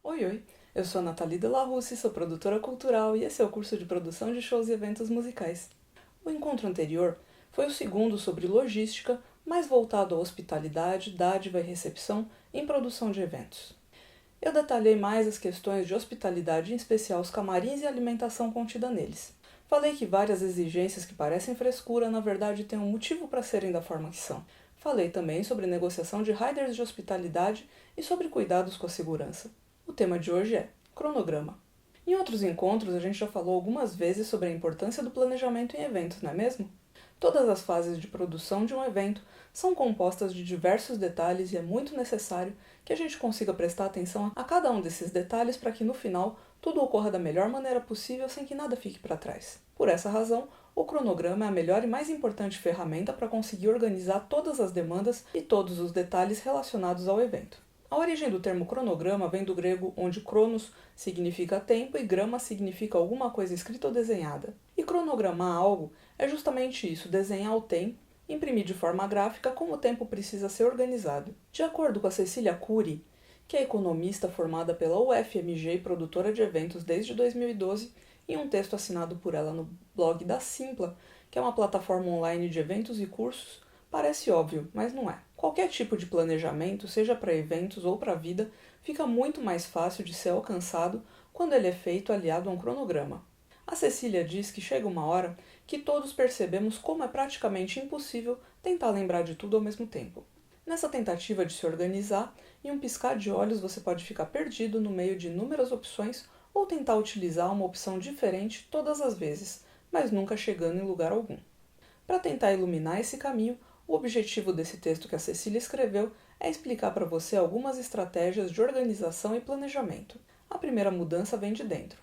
Oi, oi! Eu sou a Nathalie de la Russe, sou produtora cultural e esse é o curso de produção de shows e eventos musicais. O encontro anterior foi o segundo sobre logística, mais voltado à hospitalidade, dádiva e recepção em produção de eventos. Eu detalhei mais as questões de hospitalidade, em especial os camarins e a alimentação contida neles. Falei que várias exigências que parecem frescura, na verdade têm um motivo para serem da forma que são. Falei também sobre negociação de riders de hospitalidade e sobre cuidados com a segurança. O tema de hoje é cronograma. Em outros encontros, a gente já falou algumas vezes sobre a importância do planejamento em eventos, não é mesmo? Todas as fases de produção de um evento são compostas de diversos detalhes e é muito necessário que a gente consiga prestar atenção a cada um desses detalhes para que no final tudo ocorra da melhor maneira possível sem que nada fique para trás. Por essa razão, o cronograma é a melhor e mais importante ferramenta para conseguir organizar todas as demandas e todos os detalhes relacionados ao evento. A origem do termo cronograma vem do grego, onde cronos significa tempo e grama significa alguma coisa escrita ou desenhada. E cronogramar algo é justamente isso, desenhar o tempo, imprimir de forma gráfica como o tempo precisa ser organizado. De acordo com a Cecília Cury, que é economista formada pela UFMG e produtora de eventos desde 2012, em um texto assinado por ela no blog da Simpla, que é uma plataforma online de eventos e cursos, parece óbvio, mas não é. Qualquer tipo de planejamento, seja para eventos ou para a vida, fica muito mais fácil de ser alcançado quando ele é feito aliado a um cronograma. A Cecília diz que chega uma hora que todos percebemos como é praticamente impossível tentar lembrar de tudo ao mesmo tempo. Nessa tentativa de se organizar, em um piscar de olhos você pode ficar perdido no meio de inúmeras opções ou tentar utilizar uma opção diferente todas as vezes, mas nunca chegando em lugar algum. Para tentar iluminar esse caminho, o objetivo desse texto que a Cecília escreveu é explicar para você algumas estratégias de organização e planejamento. A primeira mudança vem de dentro.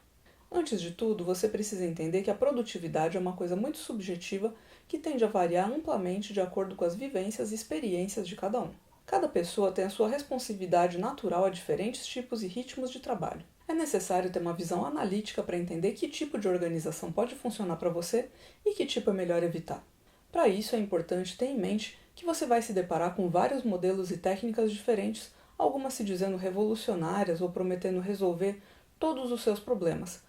Antes de tudo, você precisa entender que a produtividade é uma coisa muito subjetiva que tende a variar amplamente de acordo com as vivências e experiências de cada um. Cada pessoa tem a sua responsividade natural a diferentes tipos e ritmos de trabalho. É necessário ter uma visão analítica para entender que tipo de organização pode funcionar para você e que tipo é melhor evitar. Para isso, é importante ter em mente que você vai se deparar com vários modelos e técnicas diferentes, algumas se dizendo revolucionárias ou prometendo resolver todos os seus problemas,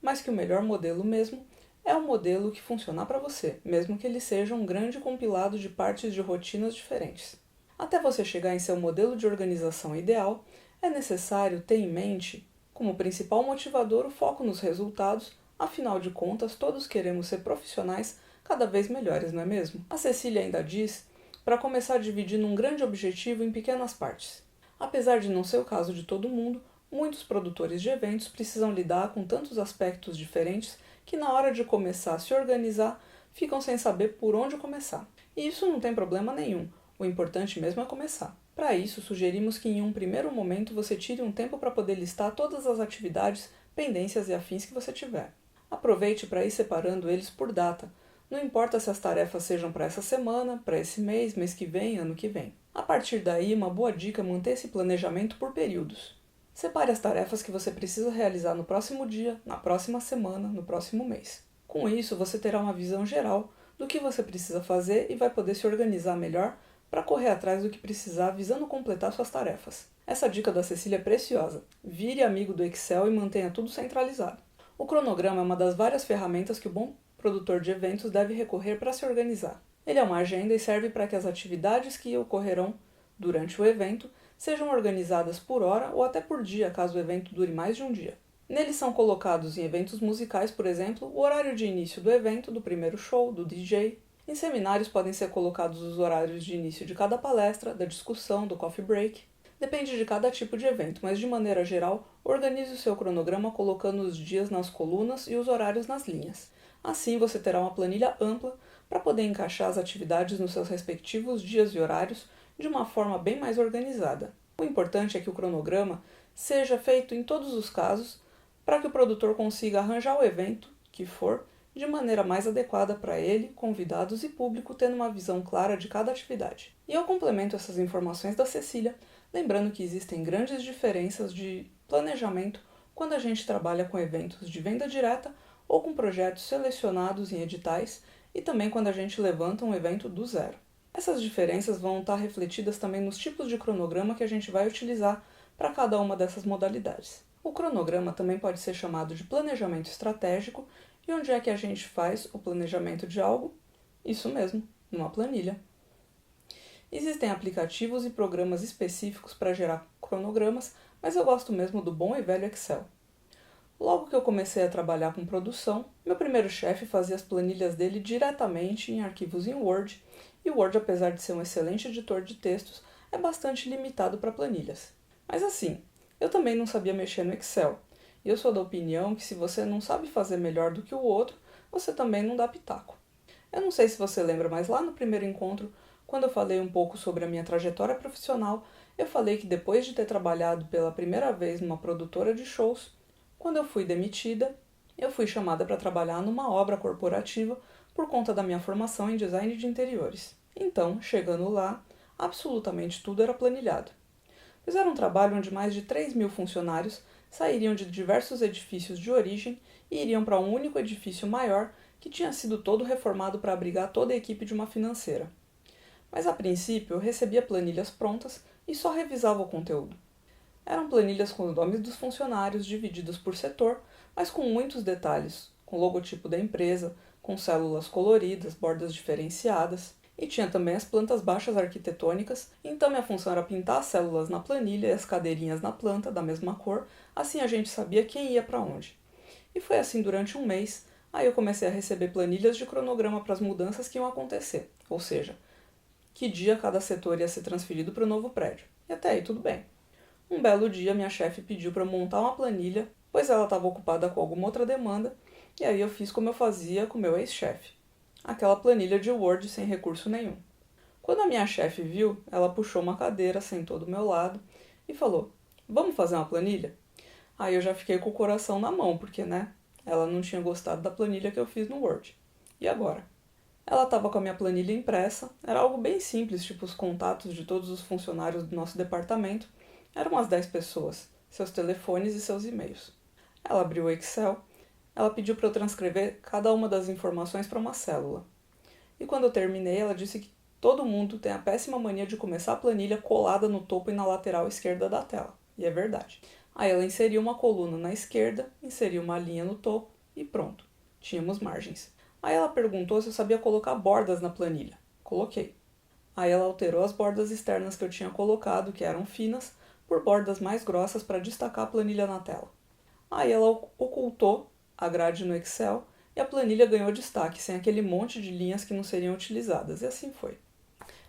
mas que o melhor modelo mesmo é o modelo que funcionar para você, mesmo que ele seja um grande compilado de partes de rotinas diferentes. Até você chegar em seu modelo de organização ideal, é necessário ter em mente, como principal motivador, o foco nos resultados, afinal de contas, todos queremos ser profissionais cada vez melhores, não é mesmo? A Cecília ainda diz para começar dividindo um grande objetivo em pequenas partes. Apesar de não ser o caso de todo mundo, muitos produtores de eventos precisam lidar com tantos aspectos diferentes que na hora de começar a se organizar, ficam sem saber por onde começar. E isso não tem problema nenhum, o importante mesmo é começar. Para isso, sugerimos que em um primeiro momento você tire um tempo para poder listar todas as atividades, pendências e afins que você tiver. Aproveite para ir separando eles por data. Não importa se as tarefas sejam para essa semana, para esse mês, mês que vem, ano que vem. A partir daí, uma boa dica é manter esse planejamento por períodos. Separe as tarefas que você precisa realizar no próximo dia, na próxima semana, no próximo mês. Com isso, você terá uma visão geral do que você precisa fazer e vai poder se organizar melhor para correr atrás do que precisar visando completar suas tarefas. Essa dica da Cecília é preciosa. Vire amigo do Excel e mantenha tudo centralizado. O cronograma é uma das várias ferramentas que o bom produtor de eventos deve recorrer para se organizar. Ele é uma agenda e serve para que as atividades que ocorrerão durante o evento sejam organizadas por hora ou até por dia, caso o evento dure mais de um dia. Neles são colocados em eventos musicais, por exemplo, o horário de início do evento, do primeiro show, do DJ. Em seminários podem ser colocados os horários de início de cada palestra, da discussão, do coffee break. Depende de cada tipo de evento, mas de maneira geral, organize o seu cronograma colocando os dias nas colunas e os horários nas linhas. Assim você terá uma planilha ampla para poder encaixar as atividades nos seus respectivos dias e horários de uma forma bem mais organizada. O importante é que o cronograma seja feito em todos os casos para que o produtor consiga arranjar o evento que for de maneira mais adequada para ele, convidados e público, tendo uma visão clara de cada atividade. E eu complemento essas informações da Cecília, lembrando que existem grandes diferenças de planejamento quando a gente trabalha com eventos de venda direta ou com projetos selecionados em editais e também quando a gente levanta um evento do zero. Essas diferenças vão estar refletidas também nos tipos de cronograma que a gente vai utilizar para cada uma dessas modalidades. O cronograma também pode ser chamado de planejamento estratégico, e onde é que a gente faz o planejamento de algo? Isso mesmo, numa planilha. Existem aplicativos e programas específicos para gerar cronogramas, mas eu gosto mesmo do bom e velho Excel. Logo que eu comecei a trabalhar com produção, meu primeiro chefe fazia as planilhas dele diretamente em arquivos em Word, e o Word, apesar de ser um excelente editor de textos, é bastante limitado para planilhas. Mas assim, eu também não sabia mexer no Excel, e eu sou da opinião que se você não sabe fazer melhor do que o outro, você também não dá pitaco. Eu não sei se você lembra, mas lá no primeiro encontro, quando eu falei um pouco sobre a minha trajetória profissional, eu falei que depois de ter trabalhado pela primeira vez numa produtora de shows, quando eu fui demitida, eu fui chamada para trabalhar numa obra corporativa por conta da minha formação em design de interiores. Então, chegando lá, absolutamente tudo era planilhado. Pois era um trabalho onde mais de 3.000 funcionários sairiam de diversos edifícios de origem e iriam para um único edifício maior que tinha sido todo reformado para abrigar toda a equipe de uma financeira. Mas a princípio eu recebia planilhas prontas e só revisava o conteúdo. Eram planilhas com os nomes dos funcionários divididos por setor, mas com muitos detalhes, com o logotipo da empresa, com células coloridas, bordas diferenciadas, e tinha também as plantas baixas arquitetônicas, então minha função era pintar as células na planilha e as cadeirinhas na planta da mesma cor, assim a gente sabia quem ia para onde. E foi assim durante um mês, aí eu comecei a receber planilhas de cronograma para as mudanças que iam acontecer, ou seja, que dia cada setor ia ser transferido para o novo prédio. E até aí tudo bem. Um belo dia, minha chefe pediu para montar uma planilha, pois ela estava ocupada com alguma outra demanda, e aí eu fiz como eu fazia com meu ex-chefe. Aquela planilha de Word sem recurso nenhum. Quando a minha chefe viu, ela puxou uma cadeira, sentou do meu lado e falou: "Vamos fazer uma planilha?" Aí eu já fiquei com o coração na mão, porque, né, ela não tinha gostado da planilha que eu fiz no Word. E agora? Ela estava com a minha planilha impressa, era algo bem simples, tipo os contatos de todos os funcionários do nosso departamento. Eram umas 10 pessoas, seus telefones e seus e-mails. Ela abriu o Excel, ela pediu para eu transcrever cada uma das informações para uma célula. E quando eu terminei, ela disse que todo mundo tem a péssima mania de começar a planilha colada no topo e na lateral esquerda da tela. E é verdade. Aí ela inseriu uma coluna na esquerda, inseriu uma linha no topo e pronto. Tínhamos margens. Aí ela perguntou se eu sabia colocar bordas na planilha. Coloquei. Aí ela alterou as bordas externas que eu tinha colocado, que eram finas, por bordas mais grossas para destacar a planilha na tela. Aí ela ocultou a grade no Excel e a planilha ganhou destaque, sem aquele monte de linhas que não seriam utilizadas, e assim foi.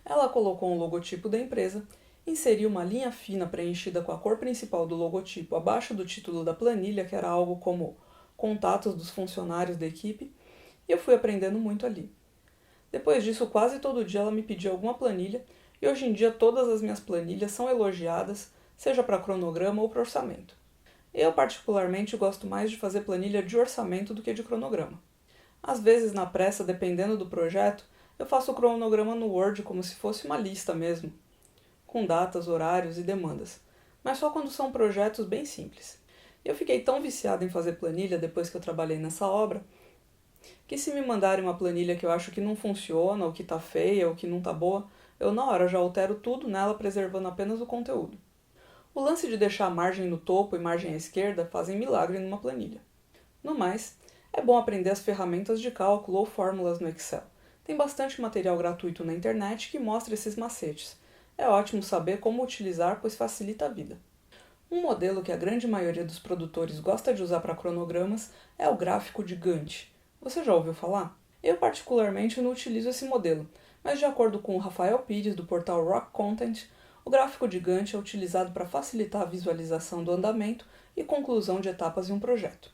Ela colocou um logotipo da empresa, inseriu uma linha fina preenchida com a cor principal do logotipo abaixo do título da planilha, que era algo como contatos dos funcionários da equipe, e eu fui aprendendo muito ali. Depois disso, quase todo dia ela me pedia alguma planilha, e hoje em dia todas as minhas planilhas são elogiadas, seja para cronograma ou para orçamento. Eu, particularmente, gosto mais de fazer planilha de orçamento do que de cronograma. Às vezes, na pressa, dependendo do projeto, eu faço o cronograma no Word como se fosse uma lista mesmo, com datas, horários e demandas, mas só quando são projetos bem simples. Eu fiquei tão viciada em fazer planilha depois que eu trabalhei nessa obra, que se me mandarem uma planilha que eu acho que não funciona, ou que tá feia, ou que não tá boa, eu na hora já altero tudo nela, preservando apenas o conteúdo. O lance de deixar margem no topo e margem à esquerda fazem milagre numa planilha. No mais, é bom aprender as ferramentas de cálculo ou fórmulas no Excel. Tem bastante material gratuito na internet que mostra esses macetes. É ótimo saber como utilizar, pois facilita a vida. Um modelo que a grande maioria dos produtores gosta de usar para cronogramas é o gráfico de Gantt. Você já ouviu falar? Eu particularmente não utilizo esse modelo, mas de acordo com o Rafael Pires do portal Rock Content, o gráfico de Gantt é utilizado para facilitar a visualização do andamento e conclusão de etapas em um projeto.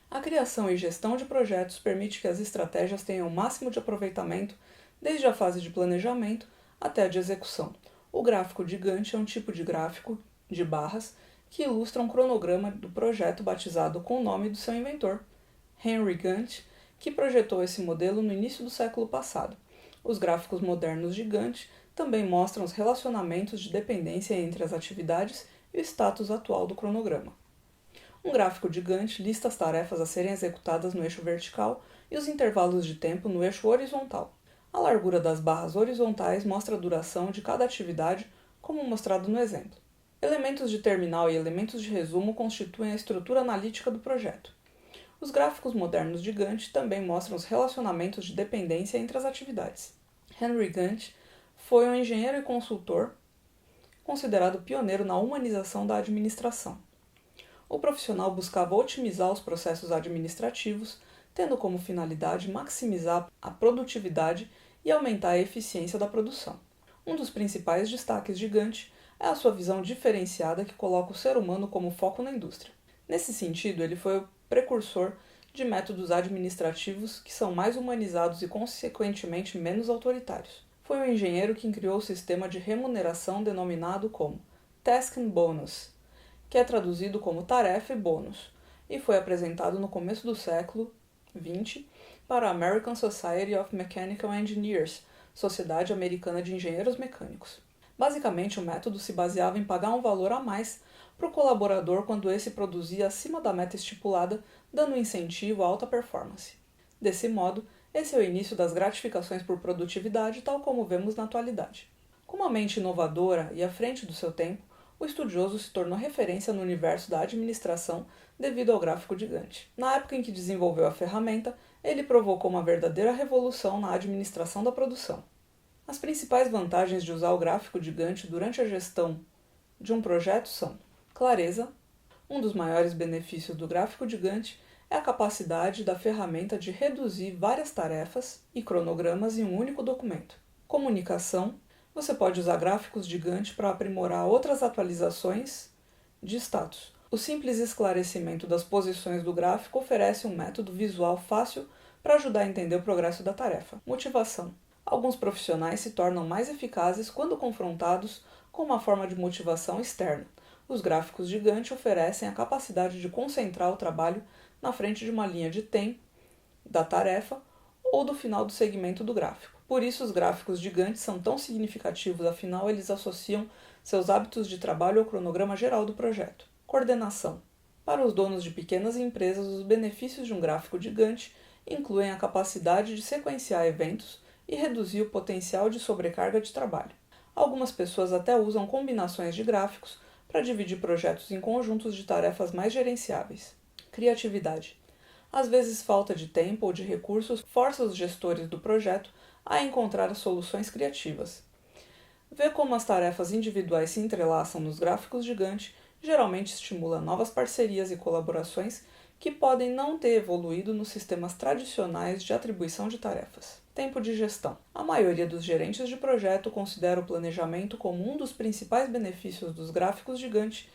A criação e gestão de projetos permite que as estratégias tenham o máximo de aproveitamento, desde a fase de planejamento até a de execução. O gráfico de Gantt é um tipo de gráfico de barras que ilustra um cronograma do projeto batizado com o nome do seu inventor, Henry Gantt, que projetou esse modelo no início do século passado. Os gráficos modernos de Gantt também mostram os relacionamentos de dependência entre as atividades e o status atual do cronograma. Um gráfico de Gantt lista as tarefas a serem executadas no eixo vertical e os intervalos de tempo no eixo horizontal. A largura das barras horizontais mostra a duração de cada atividade, como mostrado no exemplo. Elementos de terminal e elementos de resumo constituem a estrutura analítica do projeto. Os gráficos modernos de Gantt também mostram os relacionamentos de dependência entre as atividades. Henry Gantt foi um engenheiro e consultor considerado pioneiro na humanização da administração. O profissional buscava otimizar os processos administrativos, tendo como finalidade maximizar a produtividade e aumentar a eficiência da produção. Um dos principais destaques de Gantt é a sua visão diferenciada que coloca o ser humano como foco na indústria. Nesse sentido, ele foi o precursor de métodos administrativos que são mais humanizados e, consequentemente, menos autoritários. Foi o engenheiro que criou o sistema de remuneração denominado como Task and Bonus, que é traduzido como tarefa e bônus, e foi apresentado no começo do século XX para a American Society of Mechanical Engineers, Sociedade Americana de Engenheiros Mecânicos. Basicamente, o método se baseava em pagar um valor a mais para o colaborador quando esse produzia acima da meta estipulada, dando incentivo à alta performance. Desse modo, esse é o início das gratificações por produtividade, tal como vemos na atualidade. Com uma mente inovadora e à frente do seu tempo, o estudioso se tornou referência no universo da administração devido ao gráfico de Gantt. Na época em que desenvolveu a ferramenta, ele provocou uma verdadeira revolução na administração da produção. As principais vantagens de usar o gráfico de Gantt durante a gestão de um projeto são clareza. Um dos maiores benefícios do gráfico de Gantt é a capacidade da ferramenta de reduzir várias tarefas e cronogramas em um único documento. Comunicação. Você pode usar gráficos de Gantt para aprimorar outras atualizações de status. O simples esclarecimento das posições do gráfico oferece um método visual fácil para ajudar a entender o progresso da tarefa. Motivação. Alguns profissionais se tornam mais eficazes quando confrontados com uma forma de motivação externa. Os gráficos de Gantt oferecem a capacidade de concentrar o trabalho na frente de uma linha de tempo da tarefa ou do final do segmento do gráfico. Por isso, os gráficos de Gantt são tão significativos, afinal, eles associam seus hábitos de trabalho ao cronograma geral do projeto. Coordenação. Para os donos de pequenas empresas, os benefícios de um gráfico de Gantt incluem a capacidade de sequenciar eventos e reduzir o potencial de sobrecarga de trabalho. Algumas pessoas até usam combinações de gráficos para dividir projetos em conjuntos de tarefas mais gerenciáveis. Criatividade. Às vezes, falta de tempo ou de recursos força os gestores do projeto a encontrar soluções criativas. Ver como as tarefas individuais se entrelaçam nos gráficos de Gantt geralmente estimula novas parcerias e colaborações que podem não ter evoluído nos sistemas tradicionais de atribuição de tarefas. Tempo de gestão. A maioria dos gerentes de projeto considera o planejamento como um dos principais benefícios dos gráficos de Gantt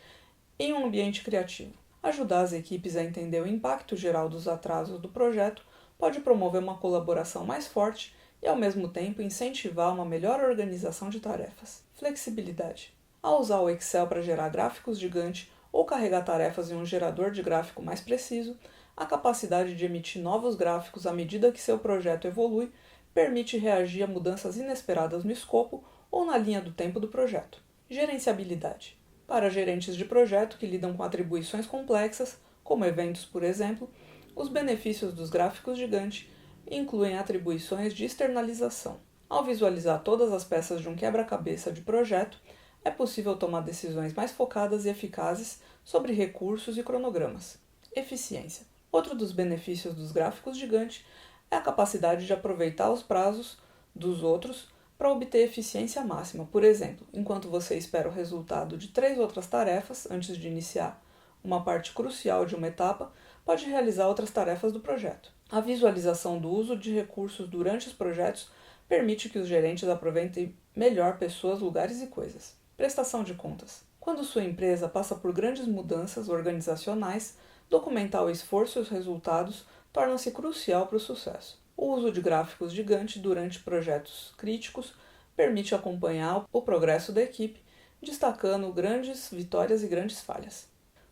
em um ambiente criativo. Ajudar as equipes a entender o impacto geral dos atrasos do projeto pode promover uma colaboração mais forte e, ao mesmo tempo, incentivar uma melhor organização de tarefas. Flexibilidade. Ao usar o Excel para gerar gráficos de Gantt ou carregar tarefas em um gerador de gráfico mais preciso, a capacidade de emitir novos gráficos à medida que seu projeto evolui permite reagir a mudanças inesperadas no escopo ou na linha do tempo do projeto. Gerenciabilidade. Para gerentes de projeto que lidam com atribuições complexas, como eventos, por exemplo, os benefícios dos gráficos de Gantt incluem atribuições de externalização. Ao visualizar todas as peças de um quebra-cabeça de projeto, é possível tomar decisões mais focadas e eficazes sobre recursos e cronogramas. Eficiência. Outro dos benefícios dos gráficos de Gantt é a capacidade de aproveitar os prazos dos outros para obter eficiência máxima. Por exemplo, enquanto você espera o resultado de 3 outras tarefas antes de iniciar uma parte crucial de uma etapa, pode realizar outras tarefas do projeto. A visualização do uso de recursos durante os projetos permite que os gerentes aproveitem melhor pessoas, lugares e coisas. Prestação de contas. Quando sua empresa passa por grandes mudanças organizacionais, documentar o esforço e os resultados torna-se crucial para o sucesso. O uso de gráficos de Gantt durante projetos críticos permite acompanhar o progresso da equipe, destacando grandes vitórias e grandes falhas.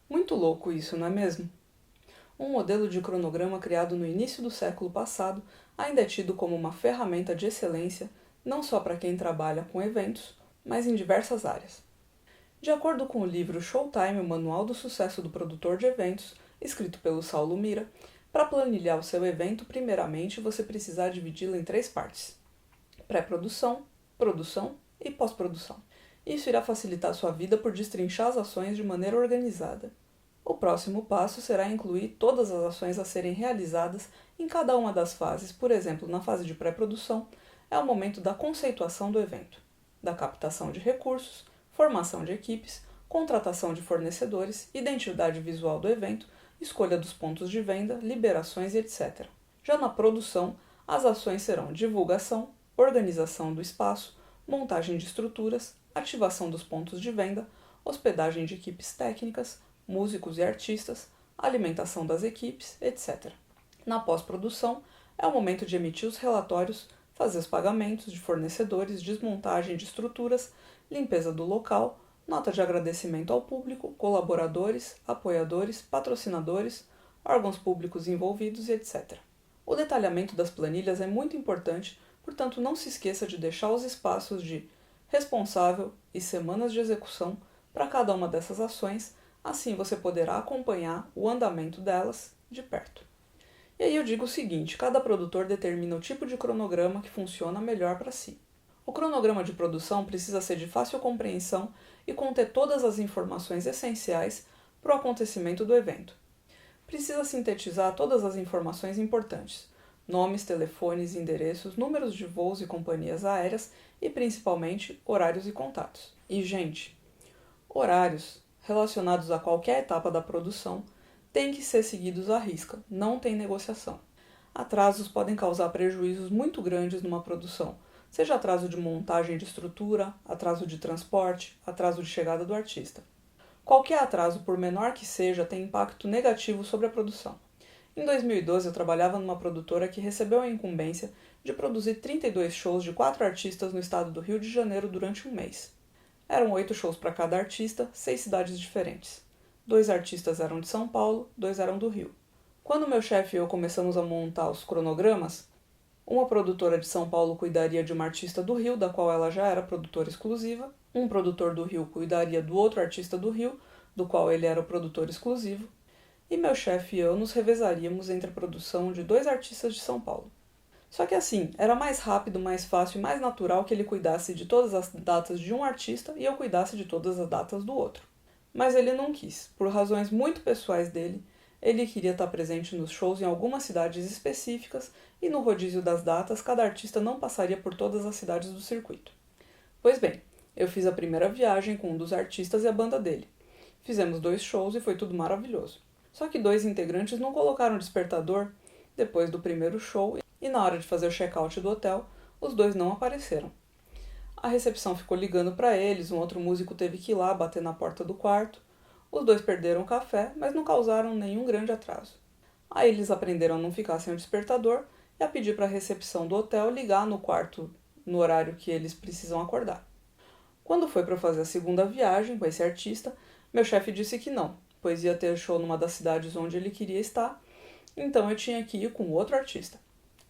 Muito louco isso, não é mesmo? Um modelo de cronograma criado no início do século passado ainda é tido como uma ferramenta de excelência não só para quem trabalha com eventos, mas em diversas áreas. De acordo com o livro Showtime, o Manual do Sucesso do Produtor de Eventos, escrito pelo Saulo Mira, para planilhar o seu evento, primeiramente você precisar dividi-lo em 3 partes: pré-produção, produção e pós-produção. Isso irá facilitar sua vida por destrinchar as ações de maneira organizada. O próximo passo será incluir todas as ações a serem realizadas em cada uma das fases, por exemplo, na fase de pré-produção, é o momento da conceituação do evento, da captação de recursos, formação de equipes, contratação de fornecedores, identidade visual do evento, escolha dos pontos de venda, liberações e etc. Já na produção, as ações serão divulgação, organização do espaço, montagem de estruturas, ativação dos pontos de venda, hospedagem de equipes técnicas, músicos e artistas, alimentação das equipes, etc. Na pós-produção, é o momento de emitir os relatórios, fazer os pagamentos de fornecedores, desmontagem de estruturas, limpeza do local, nota de agradecimento ao público, colaboradores, apoiadores, patrocinadores, órgãos públicos envolvidos e etc. O detalhamento das planilhas é muito importante, portanto não se esqueça de deixar os espaços de responsável e semanas de execução para cada uma dessas ações, assim você poderá acompanhar o andamento delas de perto. E aí eu digo o seguinte, cada produtor determina o tipo de cronograma que funciona melhor para si. O cronograma de produção precisa ser de fácil compreensão e conter todas as informações essenciais para o acontecimento do evento. Precisa sintetizar todas as informações importantes, nomes, telefones, endereços, números de voos e companhias aéreas e principalmente horários e contatos. E, gente, horários relacionados a qualquer etapa da produção têm que ser seguidos à risca, não tem negociação. Atrasos podem causar prejuízos muito grandes numa produção, seja atraso de montagem de estrutura, atraso de transporte, atraso de chegada do artista. Qualquer atraso, por menor que seja, tem impacto negativo sobre a produção. Em 2012, eu trabalhava numa produtora que recebeu a incumbência de produzir 32 shows de 4 artistas no estado do Rio de Janeiro durante um mês. Eram 8 shows para cada artista, 6 cidades diferentes. 2 artistas eram de São Paulo, 2 eram do Rio. Quando meu chefe e eu começamos a montar os cronogramas, uma produtora de São Paulo cuidaria de uma artista do Rio, da qual ela já era produtora exclusiva. Um produtor do Rio cuidaria do outro artista do Rio, do qual ele era o produtor exclusivo. E meu chefe e eu nos revezaríamos entre a produção de 2 artistas de São Paulo. Só que assim, era mais rápido, mais fácil e mais natural que ele cuidasse de todas as datas de um artista e eu cuidasse de todas as datas do outro. Mas ele não quis, por razões muito pessoais dele. Ele queria estar presente nos shows em algumas cidades específicas e no rodízio das datas, cada artista não passaria por todas as cidades do circuito. Pois bem, eu fiz a primeira viagem com um dos artistas e a banda dele. Fizemos 2 shows e foi tudo maravilhoso. Só que 2 integrantes não colocaram despertador depois do primeiro show e na hora de fazer o check-out do hotel, os 2 não apareceram. A recepção ficou ligando para eles, um outro músico teve que ir lá bater na porta do quarto. Os 2 perderam o café, mas não causaram nenhum grande atraso. Aí eles aprenderam a não ficar sem o despertador e a pedir para a recepção do hotel ligar no quarto no horário que eles precisam acordar. Quando foi para fazer a segunda viagem com esse artista, meu chefe disse que não, pois ia ter show numa das cidades onde ele queria estar, então eu tinha que ir com outro artista.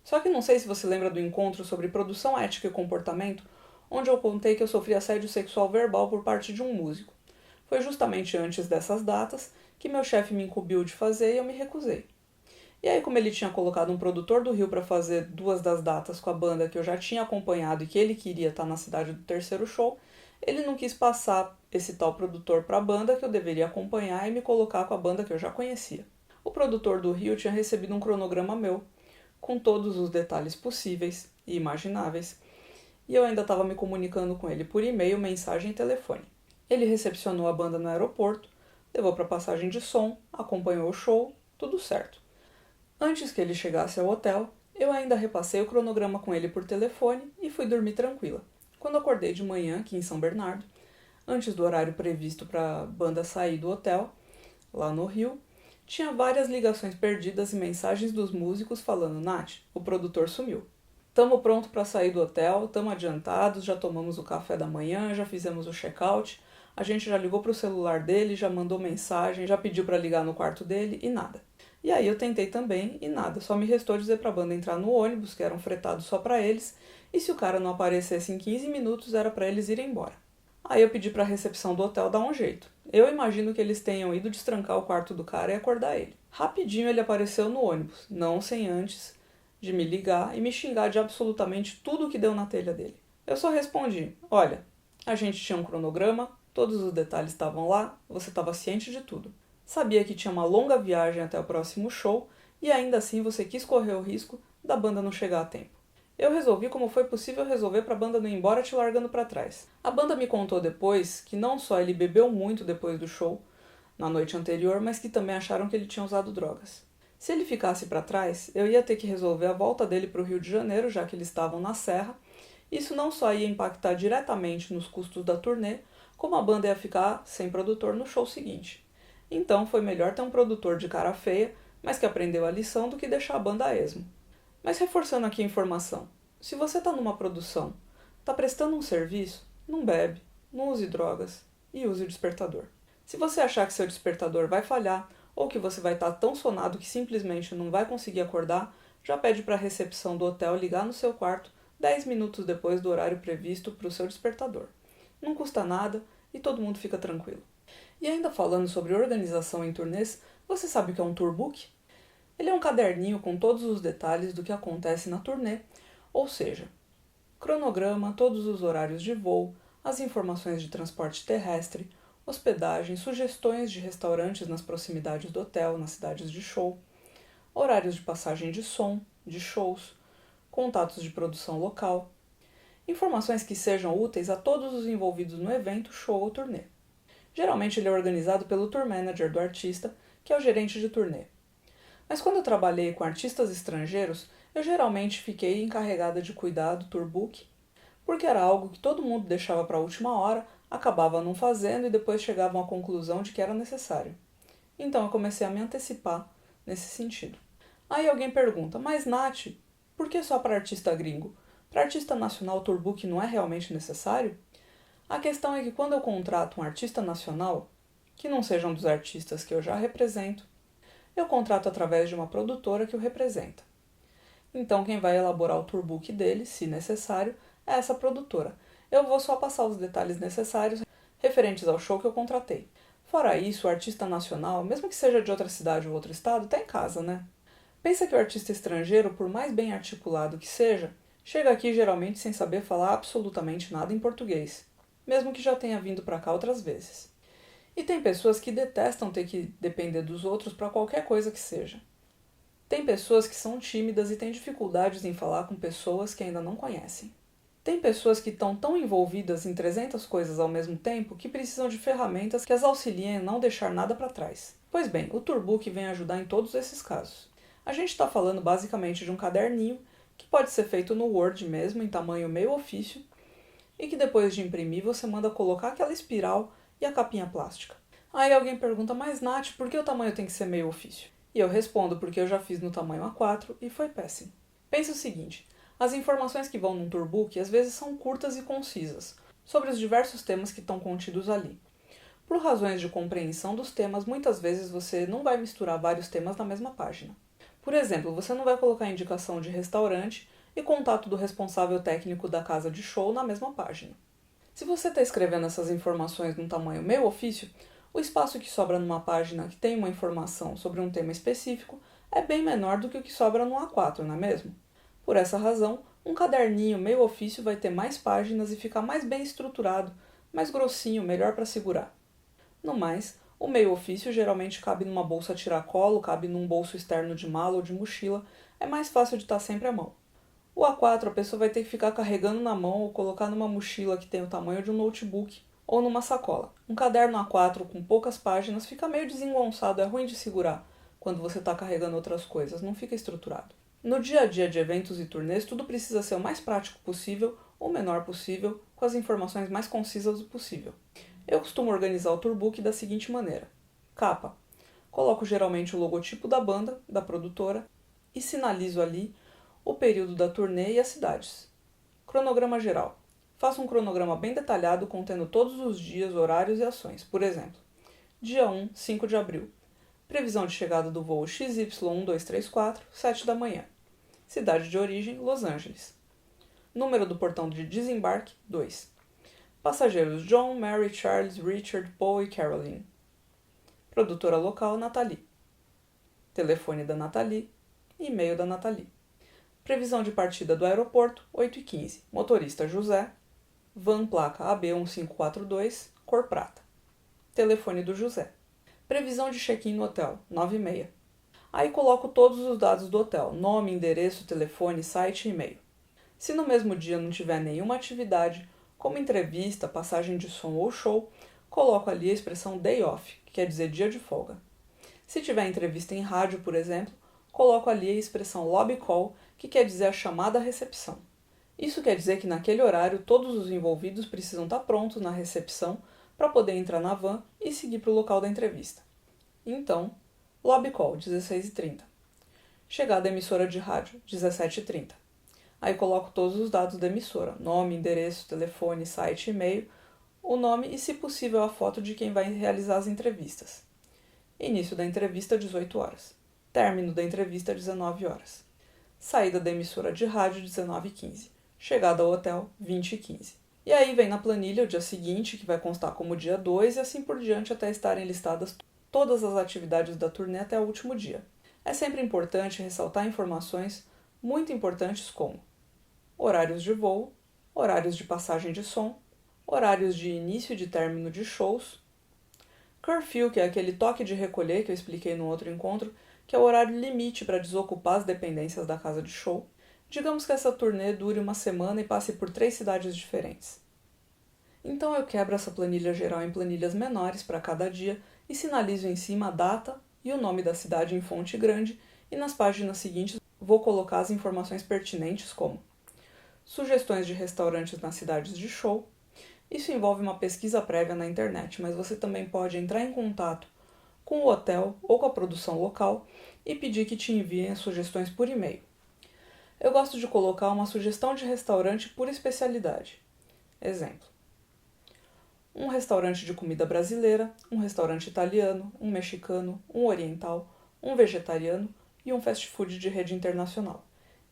Só que não sei se você lembra do encontro sobre produção ética e comportamento, onde eu contei que eu sofri assédio sexual verbal por parte de um músico. Foi justamente antes dessas datas que meu chefe me incumbiu de fazer e eu me recusei. E aí, como ele tinha colocado um produtor do Rio para fazer 2 das datas com a banda que eu já tinha acompanhado e que ele queria estar na cidade do terceiro show, ele não quis passar esse tal produtor para a banda que eu deveria acompanhar e me colocar com a banda que eu já conhecia. O produtor do Rio tinha recebido um cronograma meu, com todos os detalhes possíveis e imagináveis, e eu ainda estava me comunicando com ele por e-mail, mensagem e telefone. Ele recepcionou a banda no aeroporto, levou para passagem de som, acompanhou o show, tudo certo. Antes que ele chegasse ao hotel, eu ainda repassei o cronograma com ele por telefone e fui dormir tranquila. Quando acordei de manhã, aqui em São Bernardo, antes do horário previsto para a banda sair do hotel, lá no Rio, tinha várias ligações perdidas e mensagens dos músicos falando: Nath, o produtor sumiu. Tamo pronto para sair do hotel, tamo adiantados, já tomamos o café da manhã, já fizemos o check-out, a gente já ligou pro celular dele, já mandou mensagem, já pediu para ligar no quarto dele e nada. E aí eu tentei também e nada, só me restou dizer pra banda entrar no ônibus, que era um fretado só pra eles, e se o cara não aparecesse em 15 minutos era pra eles irem embora. Aí eu pedi pra recepção do hotel dar um jeito. Eu imagino que eles tenham ido destrancar o quarto do cara e acordar ele. Rapidinho ele apareceu no ônibus, não sem antes de me ligar e me xingar de absolutamente tudo que deu na telha dele. Eu só respondi: olha, A gente tinha um cronograma, todos os detalhes estavam lá, você estava ciente de tudo. Sabia que tinha uma longa viagem até o próximo show e ainda assim você quis correr o risco da banda não chegar a tempo. Eu resolvi como foi possível resolver para a banda não ir embora te largando para trás. A banda me contou depois que não só ele bebeu muito depois do show, na noite anterior, mas que também acharam que ele tinha usado drogas. Se ele ficasse para trás, eu ia ter que resolver a volta dele para o Rio de Janeiro, já que eles estavam na Serra. Isso não só ia impactar diretamente nos custos da turnê, como a banda ia ficar sem produtor no show seguinte. Então foi melhor ter um produtor de cara feia, mas que aprendeu a lição, do que deixar a banda a esmo. Mas reforçando aqui a informação, se você está numa produção, está prestando um serviço, não bebe, não use drogas e use o despertador. Se você achar que seu despertador vai falhar ou que você vai estar tão sonado que simplesmente não vai conseguir acordar, já pede para a recepção do hotel ligar no seu quarto 10 minutos depois do horário previsto para o seu despertador. Não custa nada e todo mundo fica tranquilo. E ainda falando sobre organização em turnês, você sabe o que é um tourbook? Ele é um caderninho com todos os detalhes do que acontece na turnê, ou seja, cronograma, todos os horários de voo, as informações de transporte terrestre, hospedagem, sugestões de restaurantes nas proximidades do hotel, nas cidades de show, horários de passagem de som, de shows, contatos de produção local, informações que sejam úteis a todos os envolvidos no evento, show ou turnê. Geralmente ele é organizado pelo tour manager do artista, que é o gerente de turnê. Mas quando eu trabalhei com artistas estrangeiros, eu geralmente fiquei encarregada de cuidar do tourbook, porque era algo que todo mundo deixava para a última hora, acabava não fazendo e depois chegavam à conclusão de que era necessário. Então eu comecei a me antecipar nesse sentido. Aí alguém pergunta, mas Nath, por que só para artista gringo? Para artista nacional o tourbook não é realmente necessário? A questão é que quando eu contrato um artista nacional, que não seja um dos artistas que eu já represento, eu contrato através de uma produtora que o representa. Então quem vai elaborar o tourbook dele, se necessário, é essa produtora. Eu vou só passar os detalhes necessários referentes ao show que eu contratei. Fora isso, o artista nacional, mesmo que seja de outra cidade ou outro estado, está em casa, né? Pensa que o artista estrangeiro, por mais bem articulado que seja, chega aqui geralmente sem saber falar absolutamente nada em português, mesmo que já tenha vindo para cá outras vezes. E tem pessoas que detestam ter que depender dos outros para qualquer coisa que seja. Tem pessoas que são tímidas e têm dificuldades em falar com pessoas que ainda não conhecem. Tem pessoas que estão tão envolvidas em 300 coisas ao mesmo tempo que precisam de ferramentas que as auxiliem a não deixar nada para trás. Pois bem, o tourbook vem ajudar em todos esses casos. A gente está falando basicamente de um caderninho que pode ser feito no Word mesmo, em tamanho meio ofício, e que depois de imprimir você manda colocar aquela espiral e a capinha plástica. Aí alguém pergunta, mas Nath, por que o tamanho tem que ser meio ofício? E eu respondo, porque eu já fiz no tamanho A4 e foi péssimo. Pense o seguinte, as informações que vão num tourbook às vezes são curtas e concisas, sobre os diversos temas que estão contidos ali. Por razões de compreensão dos temas, muitas vezes você não vai misturar vários temas na mesma página. Por exemplo, você não vai colocar indicação de restaurante e contato do responsável técnico da casa de show na mesma página. Se você está escrevendo essas informações num tamanho meio ofício, o espaço que sobra numa página que tem uma informação sobre um tema específico é bem menor do que o que sobra no A4, não é mesmo? Por essa razão, um caderninho meio ofício vai ter mais páginas e ficar mais bem estruturado, mais grossinho, melhor para segurar. No mais, o meio ofício geralmente cabe numa bolsa tiracolo, cabe num bolso externo de mala ou de mochila, é mais fácil de estar sempre à mão. O A4 a pessoa vai ter que ficar carregando na mão ou colocar numa mochila que tem o tamanho de um notebook ou numa sacola. Um caderno A4 com poucas páginas fica meio desengonçado, é ruim de segurar quando você está carregando outras coisas, não fica estruturado. No dia a dia de eventos e turnês, tudo precisa ser o mais prático possível, o menor possível, com as informações mais concisas possível. Eu costumo organizar o tourbook da seguinte maneira. Capa. Coloco geralmente o logotipo da banda, da produtora, e sinalizo ali o período da turnê e as cidades. Cronograma geral. Faço um cronograma bem detalhado contendo todos os dias, horários e ações. Por exemplo, dia 1, 5 de abril. Previsão de chegada do voo XY1234, 7 da manhã. Cidade de origem, Los Angeles. Número do portão de desembarque, 2. Passageiros John, Mary, Charles, Richard, Paul e Caroline. Produtora local, Nathalie. Telefone da Nathalie. E-mail da Nathalie. Previsão de partida do aeroporto, 8h15. Motorista José. van placa AB1542, cor prata. Telefone do José. Previsão de check-in no hotel, 9h30. Aí coloco todos os dados do hotel, nome, endereço, telefone, site e e-mail. Se no mesmo dia não tiver nenhuma atividade, como entrevista, passagem de som ou show, coloco ali a expressão day off, que quer dizer dia de folga. Se tiver entrevista em rádio, por exemplo, coloco ali a expressão lobby call, que quer dizer a chamada à recepção. Isso quer dizer que naquele horário todos os envolvidos precisam estar prontos na recepção para poder entrar na van e seguir para o local da entrevista. Então, lobby call, 16h30. Chegada à emissora de rádio, 17h30. Aí coloco todos os dados da emissora, nome, endereço, telefone, site, e-mail, o nome e, se possível, a foto de quem vai realizar as entrevistas. Início da entrevista, 18h. Término da entrevista, 19h. Saída da emissora de rádio, 19h15. Chegada ao hotel, 20h15. E aí vem na planilha o dia seguinte, que vai constar como dia 2, e assim por diante até estarem listadas todas as atividades da turnê até o último dia. É sempre importante ressaltar informações muito importantes como horários de voo, horários de passagem de som, horários de início e de término de shows, curfew, que é aquele toque de recolher que eu expliquei no outro encontro, que é o horário limite para desocupar as dependências da casa de show. Digamos que essa turnê dure uma semana e passe por 3 cidades diferentes. Então eu quebro essa planilha geral em planilhas menores para cada dia e sinalizo em cima a data e o nome da cidade em fonte grande, e nas páginas seguintes vou colocar as informações pertinentes como sugestões de restaurantes nas cidades de show. Isso envolve uma pesquisa prévia na internet, mas você também pode entrar em contato com o hotel ou com a produção local e pedir que te enviem as sugestões por e-mail. Eu gosto de colocar uma sugestão de restaurante por especialidade. Exemplo: um restaurante de comida brasileira, um restaurante italiano, um mexicano, um oriental, um vegetariano e um fast food de rede internacional.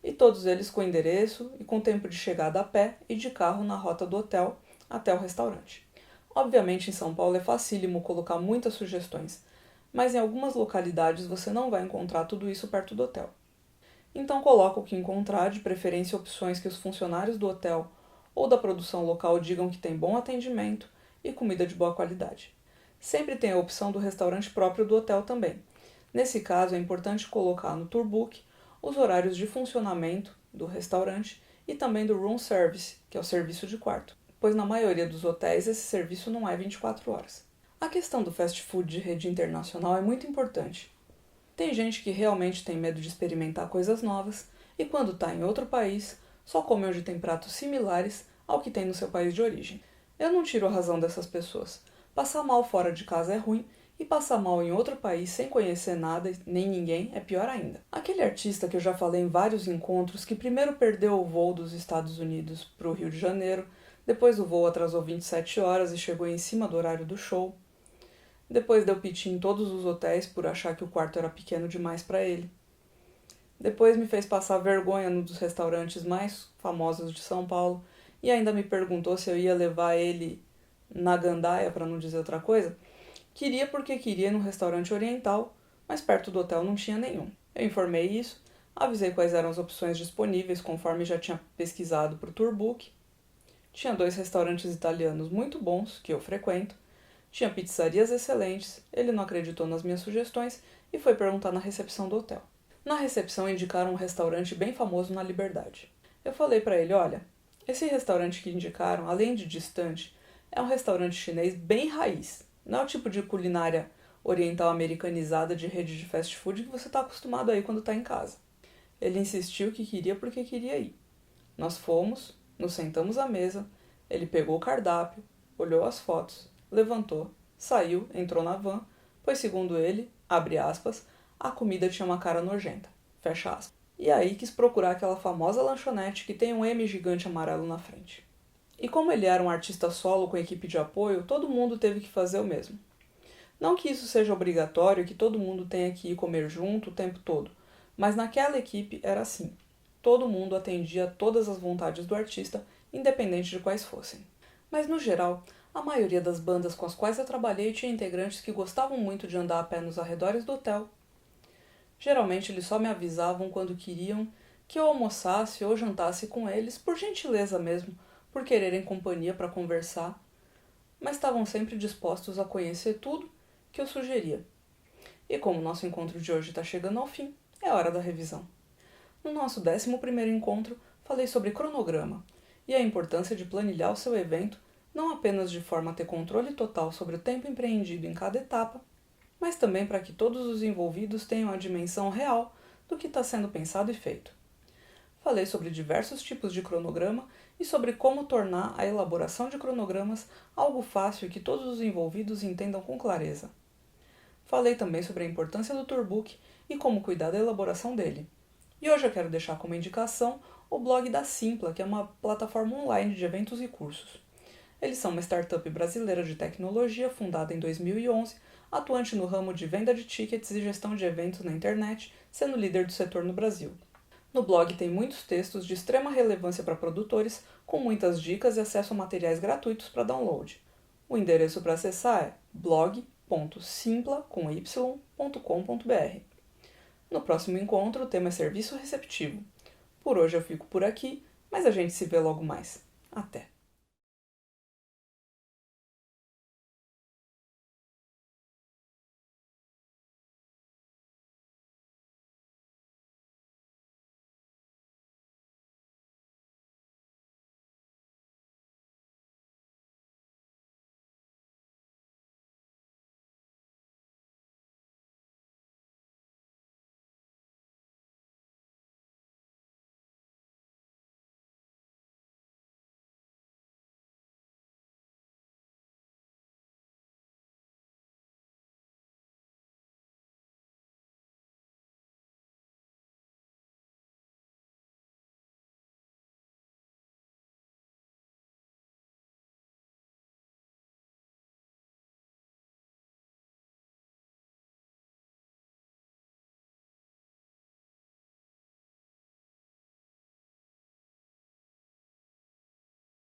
E todos eles com endereço e com tempo de chegada a pé e de carro na rota do hotel até o restaurante. Obviamente em São Paulo é facílimo colocar muitas sugestões, mas em algumas localidades você não vai encontrar tudo isso perto do hotel. Então coloca o que encontrar, de preferência opções que os funcionários do hotel ou da produção local digam que tem bom atendimento e comida de boa qualidade. Sempre tem a opção do restaurante próprio do hotel também. Nesse caso é importante colocar no Tourbook os horários de funcionamento do restaurante e também do room service, que é o serviço de quarto, pois na maioria dos hotéis esse serviço não é 24 horas. A questão do fast food de rede internacional é muito importante. Tem gente que realmente tem medo de experimentar coisas novas e quando está em outro país, só come onde tem pratos similares ao que tem no seu país de origem. Eu não tiro a razão dessas pessoas. Passar mal fora de casa é ruim e passar mal em outro país sem conhecer nada nem ninguém é pior ainda. Aquele artista que eu já falei em vários encontros que primeiro perdeu o voo dos Estados Unidos para o Rio de Janeiro, depois o voo atrasou 27 horas e chegou em cima do horário do show. Depois deu piti em todos os hotéis por achar que o quarto era pequeno demais para ele. Depois me fez passar vergonha num dos restaurantes mais famosos de São Paulo e ainda me perguntou se eu ia levar ele na gandaia, para não dizer outra coisa. Queria porque queria ir num restaurante oriental, mas perto do hotel não tinha nenhum. Eu informei isso, avisei quais eram as opções disponíveis conforme já tinha pesquisado para o Tourbook. Tinha 2 restaurantes italianos muito bons, que eu frequento. Tinha pizzarias excelentes, ele não acreditou nas minhas sugestões e foi perguntar na recepção do hotel. Na recepção indicaram um restaurante bem famoso na Liberdade. Eu falei para ele, olha, esse restaurante que indicaram, além de distante, é um restaurante chinês bem raiz. Não é o tipo de culinária oriental americanizada de rede de fast food que você está acostumado a ir quando está em casa. Ele insistiu que queria porque queria ir. Nós fomos, nos sentamos à mesa, ele pegou o cardápio, olhou as fotos, levantou, saiu, entrou na van, pois segundo ele, abre aspas, a comida tinha uma cara nojenta, fecha aspas. E aí quis procurar aquela famosa lanchonete que tem um M gigante amarelo na frente. E como ele era um artista solo com equipe de apoio, todo mundo teve que fazer o mesmo. Não que isso seja obrigatório e que todo mundo tenha que ir comer junto o tempo todo, mas naquela equipe era assim. Todo mundo atendia todas as vontades do artista, independente de quais fossem. Mas no geral, a maioria das bandas com as quais eu trabalhei tinha integrantes que gostavam muito de andar a pé nos arredores do hotel. Geralmente eles só me avisavam quando queriam que eu almoçasse ou jantasse com eles, por gentileza mesmo, por quererem companhia para conversar, mas estavam sempre dispostos a conhecer tudo que eu sugeria. E como o nosso encontro de hoje está chegando ao fim, é hora da revisão. No nosso 11º encontro, falei sobre cronograma e a importância de planilhar o seu evento, não apenas de forma a ter controle total sobre o tempo empreendido em cada etapa, mas também para que todos os envolvidos tenham a dimensão real do que está sendo pensado e feito. Falei sobre diversos tipos de cronograma e sobre como tornar a elaboração de cronogramas algo fácil e que todos os envolvidos entendam com clareza. Falei também sobre a importância do Tourbook e como cuidar da elaboração dele. E hoje eu quero deixar como indicação o blog da Simpla, que é uma plataforma online de eventos e cursos. Eles são uma startup brasileira de tecnologia fundada em 2011, atuante no ramo de venda de tickets e gestão de eventos na internet, sendo líder do setor no Brasil. No blog tem muitos textos de extrema relevância para produtores, com muitas dicas e acesso a materiais gratuitos para download. O endereço para acessar é blog.simpla.com.br. No próximo encontro, o tema é serviço receptivo. Por hoje eu fico por aqui, mas a gente se vê logo mais. Até!